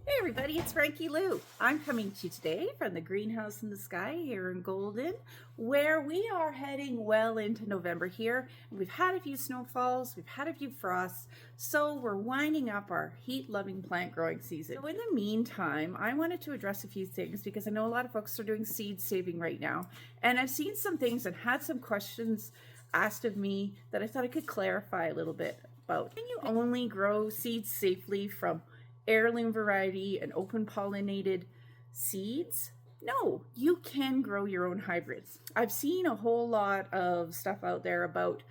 Hey everybody, it's Frankie-Lou. I'm coming to you today from the greenhouse in the sky here in Golden, where we are heading well into November here. We've had a few snowfalls, we've had a few frosts, so we're winding up our heat-loving plant growing season. So in the meantime, I wanted to address a few things because I know a lot of folks are doing seed saving right now, and I've seen some things and had some questions asked of me that I thought I could clarify a little bit about. Can you only grow seeds safely from heirloom variety and open pollinated seeds? No, you can grow your own hybrids. I've seen a whole lot of stuff out there about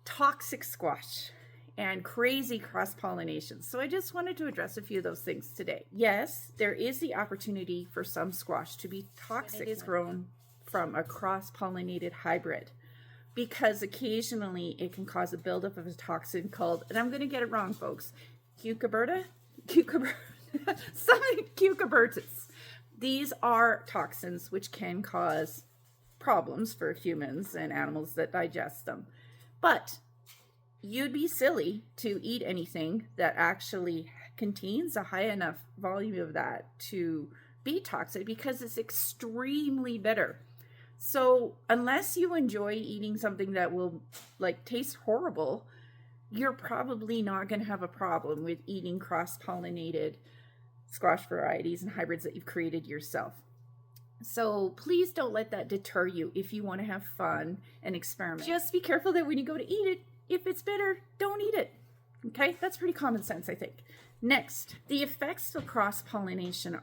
toxic squash and crazy cross-pollination. So I just wanted to address a few of those things today. Yes, there is the opportunity for some squash to be toxic. It is grown from a cross-pollinated hybrid, because occasionally it can cause a buildup of a toxin called, and I'm going to get it wrong, folks, cucubertus. These are toxins which can cause problems for humans and animals that digest them. But you'd be silly to eat anything that actually contains a high enough volume of that to be toxic, because it's extremely bitter. So unless you enjoy eating something that will taste horrible, you're probably not going to have a problem with eating cross-pollinated squash varieties and hybrids that you've created yourself. So please don't let that deter you if you want to have fun and experiment. Just be careful that when you go to eat it, if it's bitter, don't eat it. Okay, that's pretty common sense, I think. Next, the effects of cross-pollination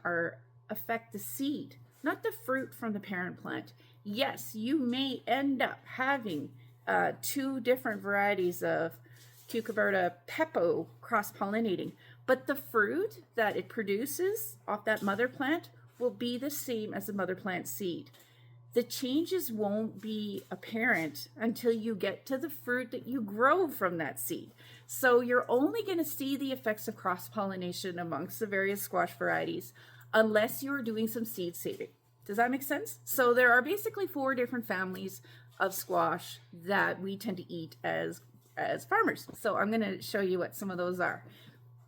affect the seed, not the fruit from the parent plant. Yes, you may end up having two different varieties of Cucuberta pepo cross-pollinating, but the fruit that it produces off that mother plant will be the same as the mother plant seed. The changes won't be apparent until you get to the fruit that you grow from that seed. So you're only going to see the effects of cross-pollination amongst the various squash varieties unless you're doing some seed saving. Does that make sense? So there are basically 4 different families of squash that we tend to eat as farmers. So I'm going to show you what some of those are.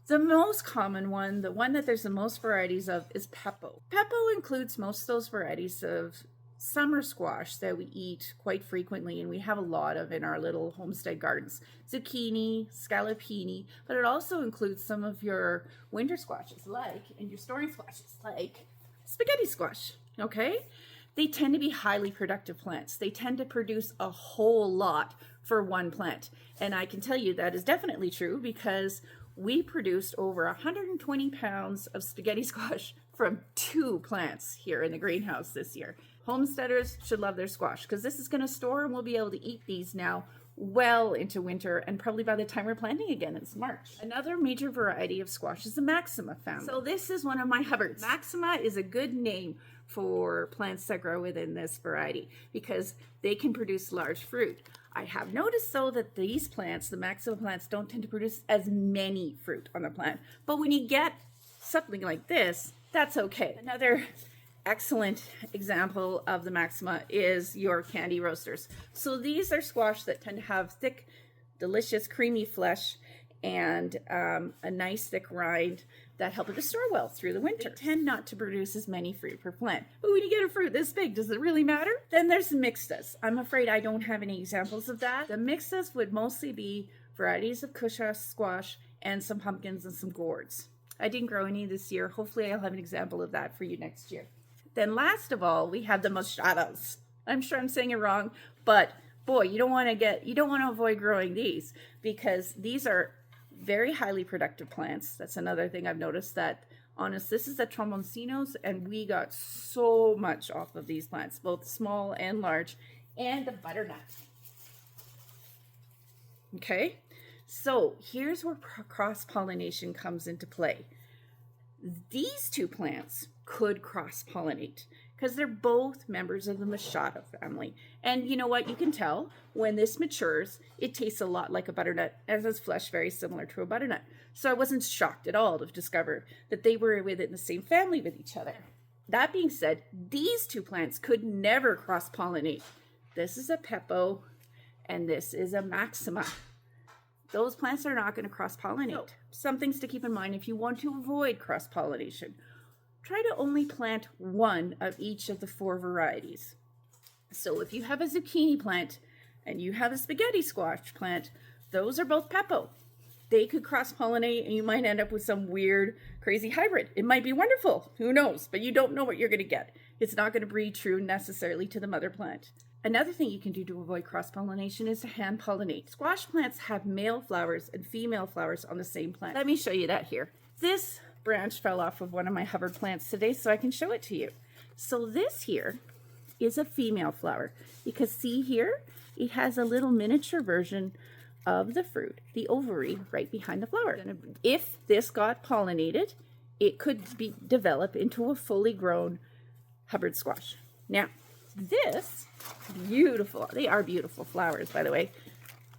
The most common one, the one that there's the most varieties of, is pepo. Pepo includes most of those varieties of summer squash that we eat quite frequently, and we have a lot of in our little homestead gardens. Zucchini, scallopini, but it also includes some of your winter squashes, and your storing squashes, like spaghetti squash, okay? They tend to be highly productive plants. They tend to produce a whole lot for one plant. And I can tell you that is definitely true, because we produced over 120 pounds of spaghetti squash from 2 plants here in the greenhouse this year. Homesteaders should love their squash, because this is going to store, and we'll be able to eat these now well into winter, and probably by the time we're planting again, it's March. Another major variety of squash is the Maxima family. So this is one of my hybrids. Maxima is a good name for plants that grow within this variety because they can produce large fruit. I have noticed though that these plants, the Maxima plants, don't tend to produce as many fruit on the plant. But when you get something like this, that's okay. Another excellent example of the Maxima is your candy roasters. So these are squash that tend to have thick, delicious, creamy flesh and a nice thick rind that help it to store well through the winter. They tend not to produce as many fruit per plant. But when you get a fruit this big, does it really matter? Then there's mixtas. I'm afraid I don't have any examples of that. The mixtas would mostly be varieties of cushaw squash and some pumpkins and some gourds. I didn't grow any this year. Hopefully I'll have an example of that for you next year. Then last of all, we have the machados. I'm sure I'm saying it wrong, but boy, you don't want to avoid growing these, because these are very highly productive plants. That's another thing I've noticed, that honest, this is the tromboncinos, and we got so much off of these plants, both small and large, and the butternut. Okay, so here's where cross-pollination comes into play. These 2 plants could cross-pollinate because they're both members of the Machado family. And you know what? You can tell when this matures, it tastes a lot like a butternut, as its flesh very similar to a butternut. So I wasn't shocked at all to discover that they were within the same family with each other. That being said, these 2 plants could never cross-pollinate. This is a pepo and this is a Maxima. those plants are not going to cross-pollinate. So, some things to keep in mind if you want to avoid cross-pollination. Try to only plant one of each of the 4 varieties. So if you have a zucchini plant and you have a spaghetti squash plant, those are both pepo. They could cross-pollinate and you might end up with some weird, crazy hybrid. It might be wonderful, who knows, but you don't know what you're going to get. It's not going to breed true necessarily to the mother plant. Another thing you can do to avoid cross-pollination is to hand pollinate. Squash plants have male flowers and female flowers on the same plant. Let me show you that here. This branch fell off of one of my Hubbard plants today, so I can show it to you. So this here is a female flower, because see here, it has a little miniature version of the fruit, the ovary, right behind the flower. If this got pollinated, it could develop into a fully grown Hubbard squash. Now, this beautiful, they are beautiful flowers, by the way.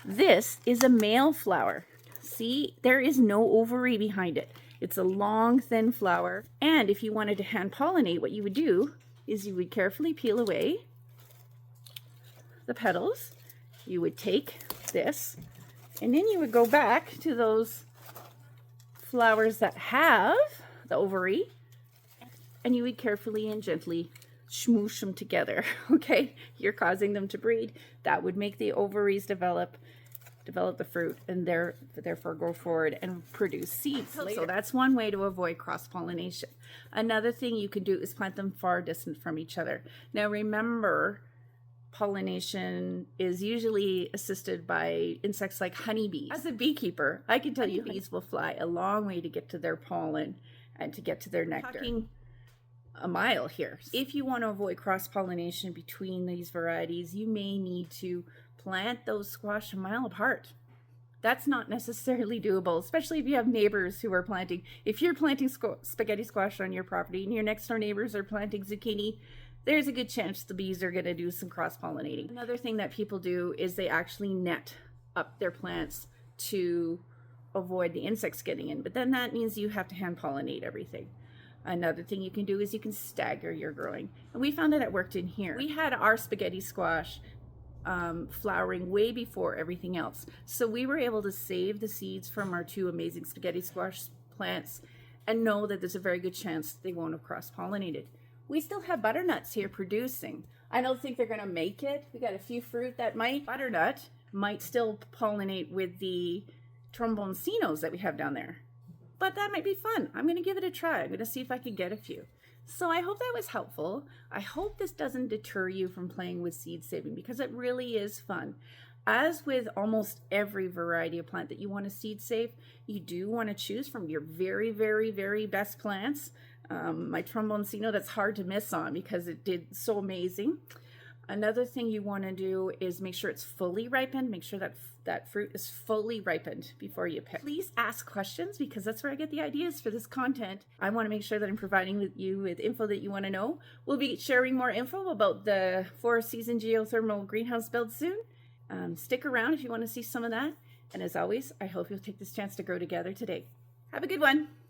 This is a male flower. See, there is no ovary behind it. It's a long, thin flower. And if you wanted to hand pollinate, what you would do is you would carefully peel away the petals. You would take this, and then you would go back to those flowers that have the ovary, and you would carefully and gently smoosh them together, okay? You're causing them to breed. That would make the ovaries develop the fruit, and therefore go forward and produce seeds later. So that's one way to avoid cross-pollination. Another thing you can do is plant them far distant from each other. Now remember, pollination is usually assisted by insects like honeybees. As a beekeeper, I can tell you bees will fly a long way to get to their pollen and to get to their nectar. Talking a mile here. If you want to avoid cross-pollination between these varieties, you may need to plant those squash a mile apart. That's not necessarily doable, especially if you have neighbors who are planting. If you're planting spaghetti squash on your property and your next door neighbors are planting zucchini, there's a good chance the bees are going to do some cross-pollinating. Another thing that people do is they actually net up their plants to avoid the insects getting in, but then that means you have to hand pollinate everything. Another thing you can do is you can stagger your growing. And we found that it worked in here. We had our spaghetti squash flowering way before everything else. So we were able to save the seeds from our 2 amazing spaghetti squash plants and know that there's a very good chance they won't have cross-pollinated. We still have butternuts here producing. I don't think they're gonna make it. We got a few fruit that might. Butternut might still pollinate with the tromboncinos that we have down there. But that might be fun. I'm gonna give it a try. I'm gonna see if I can get a few. So I hope that was helpful. I hope this doesn't deter you from playing with seed saving, because it really is fun. As with almost every variety of plant that you want to seed save, you do want to choose from your very, very, very best plants. My tromboncino, that's hard to miss on because it did so amazing. Another thing you want to do is make sure it's fully ripened. Make sure that that fruit is fully ripened before you pick. Please ask questions, because that's where I get the ideas for this content. I want to make sure that I'm providing you with info that you want to know. We'll be sharing more info about the 4-season geothermal greenhouse build soon. Stick around if you want to see some of that. And as always, I hope you'll take this chance to grow together today. Have a good one.